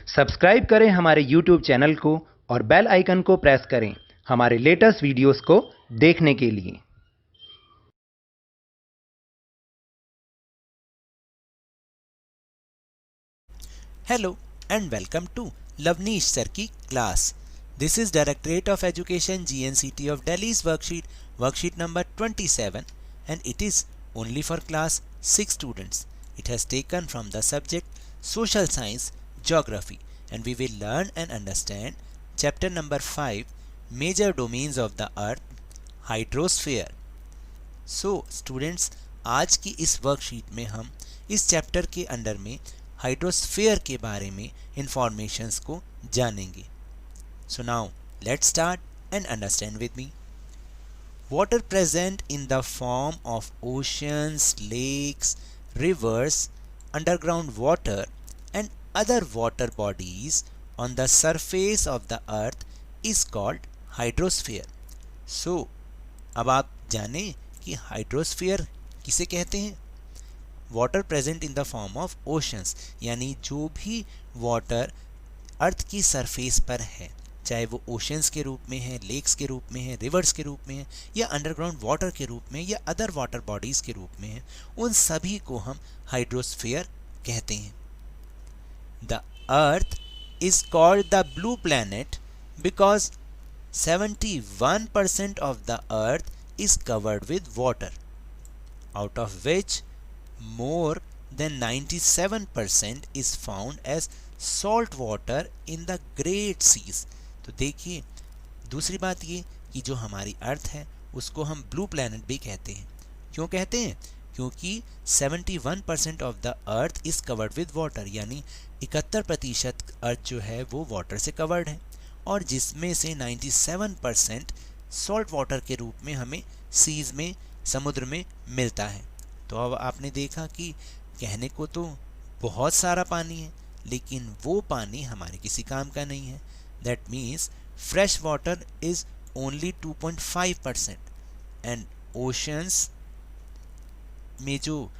Subscribe करें हमारे YouTube channel को और बेल आइकन को प्रेस करें हमारे लेटेस्ट वीडियोस को देखने के लिए। Hello and welcome to Lavneesh sir की class. This is Directorate of Education GNCT of Delhi's worksheet number 27, and it is only for class 6 students. It has taken from the subject Social Science Geography, and we will learn and understand chapter number 5, Major Domains of the Earth, Hydrosphere. So students, आज की इस worksheet में हम इस chapter के under में hydrosphere के बारे में इंफॉर्मेशंस को जानेंगे. So now let's start and understand with me. Water present in the form of oceans, lakes, rivers, underground water and other water bodies on the surface of the earth is called hydrosphere. So अब आप जाने कि hydrosphere किसे कहते हैं. Water present in the form of oceans, यानी जो भी वाटर अर्थ की सरफेस पर है, चाहे वो ओशंस के रूप में है, लेक्स के रूप में है, रिवर्स के रूप में है, या अंडरग्राउंड वाटर के रूप में, या अदर वाटर बॉडीज के रूप में है, उन सभी को हम हाइड्रोस्फीयर कहते हैं. The earth is called the blue planet because 71% of the earth is covered with water, out of which more than 97% is found as salt water in the great seas. तो देखिए, दूसरी बात ये कि जो हमारी अर्थ है उसको हम ब्लू प्लैनेट भी कहते हैं. क्यों कहते हैं? क्योंकि 71% of the earth is covered with water, यानी 71% अर्थ जो है वो वाटर से कवर्ड है, और जिसमें से 97% सॉल्ट वाटर के रूप में हमें सीज में, समुद्र में मिलता है. तो अब आपने देखा कि कहने को तो बहुत सारा पानी है, लेकिन वो पानी हमारे किसी काम का नहीं है. That means fresh water is only 2.5% and oceans में जो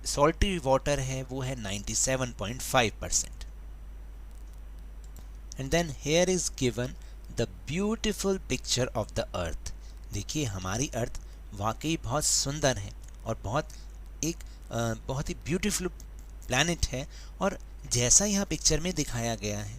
सॉल्टी वाटर है वो है 97.5%. And then here is given the beautiful picture of the earth. देखिए, हमारी अर्थ वाकई बहुत सुंदर है और बहुत ही ब्यूटीफुल प्लैनेट है. और जैसा यहाँ पिक्चर में दिखाया गया है,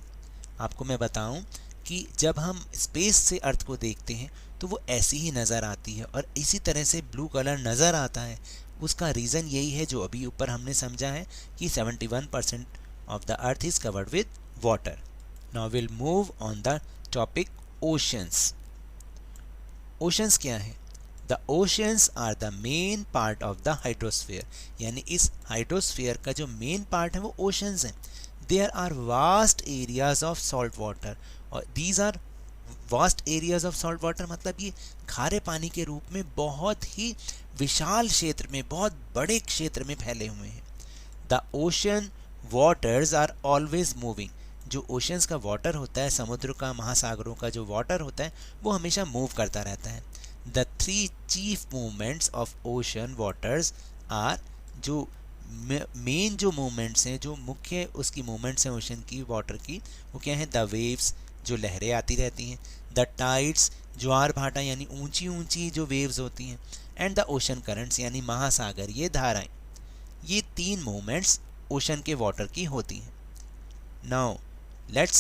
आपको मैं बताऊं कि जब हम स्पेस से अर्थ को देखते हैं तो वो ऐसी ही नज़र आती है और इसी तरह से ब्लू कलर नज़र आता है. उसका रीज़न यही है जो अभी ऊपर हमने समझा है कि 71% of the earth is covered with water. Now we'll move on the topic oceans. Oceans क्या है? The oceans are the main part of the hydrosphere. यानी इस hydrosphere का जो main part है वो oceans है. There are vast areas of salt water. और these are vast areas of salt water मतलब ये खारे पानी के रूप में बहुत ही विशाल क्षेत्र में, बहुत बड़े क्षेत्र में फैले हुए हैं. The ocean waters are always moving. जो ओशंस का वाटर होता है, समुद्र का, महासागरों का जो वाटर होता है वो हमेशा मूव करता रहता है. The 3 chief movements of ocean waters are, जो मेन जो मूवमेंट्स हैं, जो मुख्य उसकी मूवमेंट्स हैं ओशन की, वाटर की, वो क्या हैं? द वेव्स, जो लहरें आती रहती हैं, द टाइड्स, ज्वार भाटा यानी ऊंची ऊंची जो वेव्स होती हैं, एंड द ओशन करंट्स यानी महासागर, ये धाराएं. ये 3 मूवमेंट्स ओशन के वाटर की होती हैं. Now let's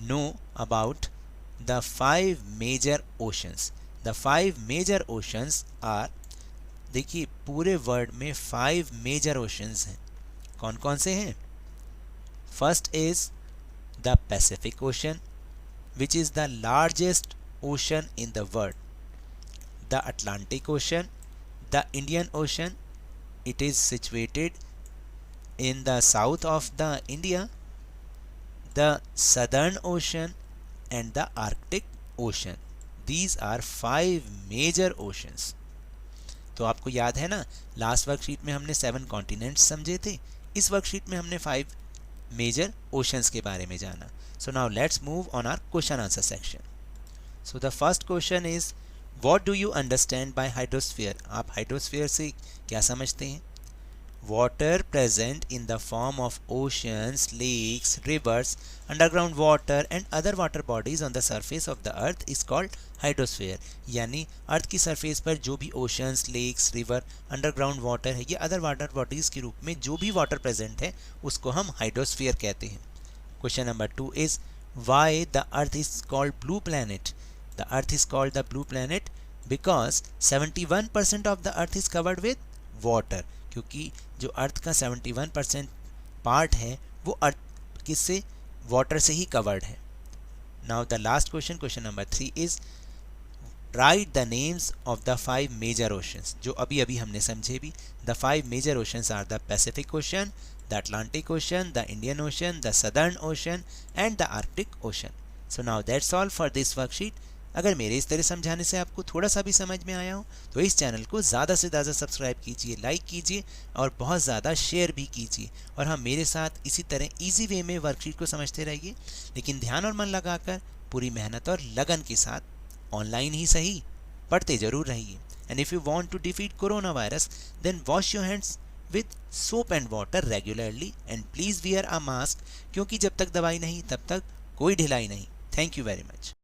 know about the 5 major oceans. The 5 major oceans are, देखिए पूरे वर्ल्ड में 5 मेजर ओशंस हैं. कौन कौन से हैं? First is the Pacific ocean which is the largest ocean in the world. The Atlantic ocean, the Indian ocean, it is situated in the south of the India, the southern ocean and the arctic ocean. These are 5 major oceans. तो आपको याद है ना, last worksheet में हमने 7 continents समझे थे, इस वर्कशीट में हमने 5 मेजर ओशंस के बारे में जाना. So now let's move on our question answer section. So the first question is, what do you understand by hydrosphere? आप हाइड्रोस्फीयर से क्या समझते हैं? water present in the form of oceans, lakes, rivers, underground water and other water bodies on the surface of the earth is called hydrosphere। यानी अर्थ की surface पर जो भी oceans, lakes, river, underground water है, ये अदर वाटर बॉडीज के रूप में जो भी वाटर प्रेजेंट है उसको हम हाइड्रोस्फीयर कहते हैं। Question number 2 is why the earth is called blue planet. The earth is called the blue planet because 71% of the earth is covered with water. क्योंकि जो अर्थ का 71% पार्ट है वो अर्थ किससे, वाटर से ही कवर्ड है। Now the last question, question number 3 is write the names of the 5 major oceans. जो अभी अभी हमने समझे भी, the 5 major oceans are the Pacific Ocean, the Atlantic Ocean, the Indian Ocean, the Southern Ocean and the Arctic Ocean. So now that's all for this worksheet. अगर मेरे इस तरह समझाने से आपको थोड़ा सा भी समझ में आया हो तो इस चैनल को ज़्यादा से ज़्यादा सब्सक्राइब कीजिए, लाइक कीजिए और बहुत ज़्यादा शेयर भी कीजिए। और हाँ, मेरे साथ इसी तरह इजी वे में वर्कशीट को समझते रहिए, लेकिन ध्यान और मन लगाकर पूरी मेहनत और लगन के साथ ऑनलाइन ही सही पढ़ते ज़रूर रहिए। And if you want to defeat coronavirus then wash your hands with soap and water regularly and please wear a mask, क्योंकि जब तक दवाई नहीं तब तक कोई ढिलाई नहीं। Thank you very much.